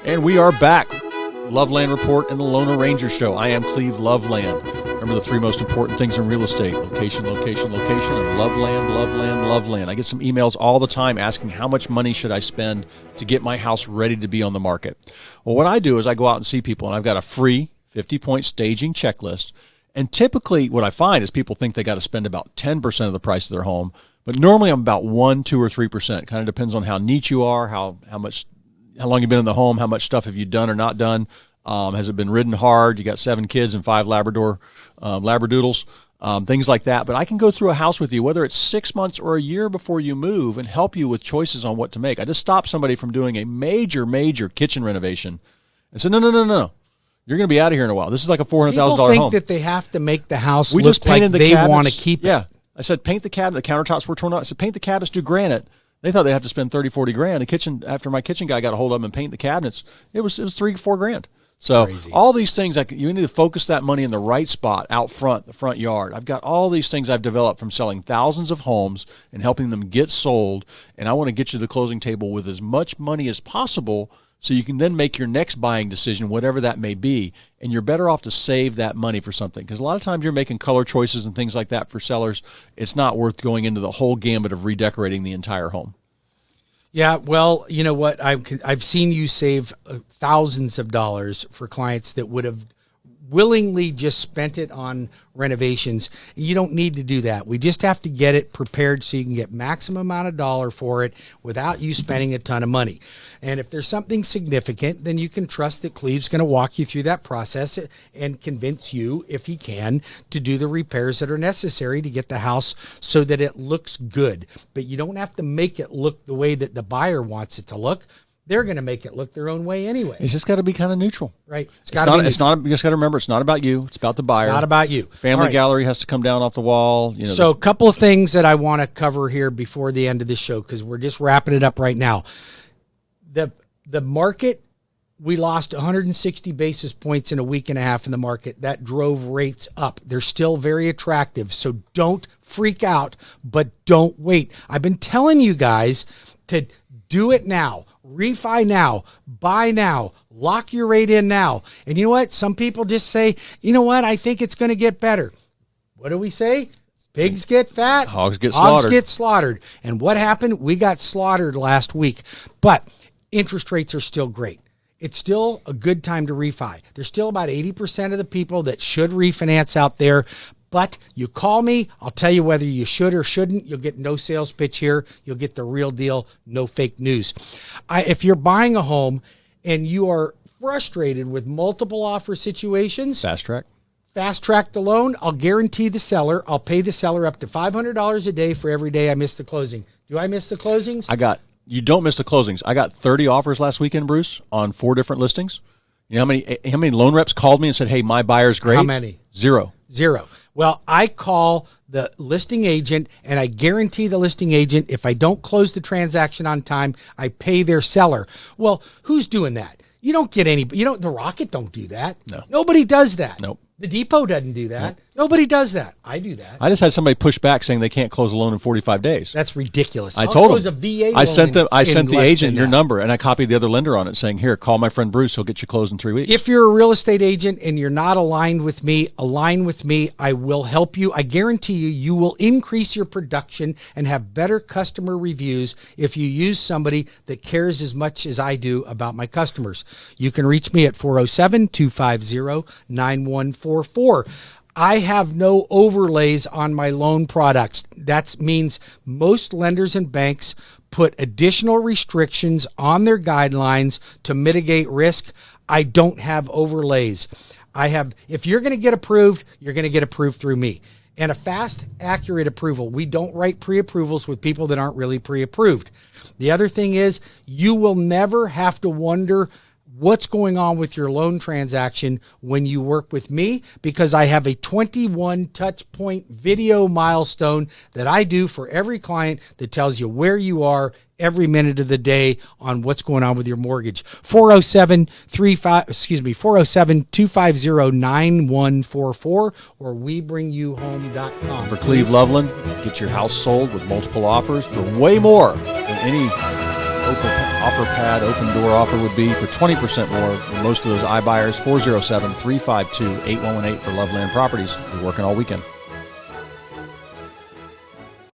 And we are back. Loveland Report and the Loner Ranger Show. I am Cleve Loveland. Remember the three most important things in real estate: location, location, location, and Loveland, Loveland, Loveland. I get some emails all the time asking how much money should I spend to get my house ready to be on the market. Well, what I do is I go out and see people, and I've got a free 50-point staging checklist. And typically what I find is people think they got to spend about 10% of the price of their home. But normally I'm about 1%, 2%, or 3%. Kind of depends on how neat you are, how long you've been in the home, how much stuff have you done or not done. Has it been ridden hard? You got 7 kids and 5 Labradoodles, things like that. But I can go through a house with you, whether it's 6 months or a year before you move, and help you with choices on what to make. I just stopped somebody from doing a major kitchen renovation and said, no. You're going to be out of here in a while. This is like a $400,000 home. People think that they have to make the house look like they want to keep it. Yeah. I said, paint the cabinet. The countertops were torn out. I said, paint the cabinets, do granite. They thought they'd have to spend $30,000-$40,000. The kitchen, after my kitchen guy got a hold of them and paint the cabinets, it was $3,000-$4,000. So Crazy. All these things, you need to focus that money in the right spot out front, the front yard. I've got all these things I've developed from selling thousands of homes and helping them get sold, and I want to get you to the closing table with as much money as possible so you can then make your next buying decision, whatever that may be, and you're better off to save that money for something. Because a lot of times you're making color choices and things like that for sellers. It's not worth going into the whole gambit of redecorating the entire home. Yeah, well, you know what? I've seen you save thousands of dollars for clients that would have willingly just spent it on renovations. You don't need to do that. We just have to get it prepared so you can get maximum amount of dollar for it without you spending a ton of money. And if there's something significant, then you can trust that Cleve's going to walk you through that process and convince you, if he can, to do the repairs that are necessary to get the house so that it looks good. But you don't have to make it look the way that the buyer wants it to look. They're going to make it look their own way anyway. It's just got to be kind of neutral. Right. You just got to remember, it's not about you. It's about the buyer. It's not about you. Family gallery has to come down off the wall. So a couple of things that I want to cover here before the end of the show, because we're just wrapping it up right now. The market, we lost 160 basis points in a week and a half in the market. That drove rates up. They're still very attractive. So don't freak out, but don't wait. I've been telling you guys to do it now. Refi now, buy now, lock your rate in now. And you know what? Some people just say, you know what? I think it's going to get better. What do we say? Pigs get fat. Hogs get slaughtered. And what happened? We got slaughtered last week. But interest rates are still great. It's still a good time to refi. There's still about 80% of the people that should refinance out there. But you call me, I'll tell you whether you should or shouldn't. You'll get no sales pitch here. You'll get the real deal, no fake news. If you're buying a home and you are frustrated with multiple offer situations, fast track the loan. I'll guarantee the seller. I'll pay the seller up to $500 a day for every day I miss the closing. Do I miss the closings? You don't miss the closings. I got 30 offers last weekend, Bruce, on 4 different listings. You know how many loan reps called me and said, "Hey, my buyer's great"? How many? Zero. Well, I call the listing agent, and I guarantee the listing agent, if I don't close the transaction on time, I pay their seller. Well, who's doing that? You don't get any. The Rocket don't do that. No. Nobody does that. Nope. The Depot doesn't do that. Nope. Nobody does that. I do that. I just had somebody push back saying they can't close a loan in 45 days. That's ridiculous. I told them. I sent the agent your number, and I copied the other lender on it saying, "Here, call my friend Bruce. He'll get you closed in 3 weeks." If you're a real estate agent and you're not aligned with me, align with me. I will help you. I guarantee you will increase your production and have better customer reviews if you use somebody that cares as much as I do about my customers. You can reach me at 407-250-9144. I have no overlays on my loan products. That means most lenders and banks put additional restrictions on their guidelines to mitigate risk. I don't have overlays. If you're going to get approved, you're going to get approved through me. And a fast, accurate approval. We don't write pre-approvals with people that aren't really pre-approved. The other thing is, you will never have to wonder what's going on with your loan transaction when you work with me, because I have a 21 touch point video milestone that I do for every client that tells you where you are every minute of the day on what's going on with your mortgage. 407-250-9144 or WeBringYouHome.com. For Cleve Loveland, get your house sold with multiple offers for way more than any offer pad, open door offer would be for 20% more than most of those iBuyers. 407-352-8118 for Loveland Properties. We're working all weekend.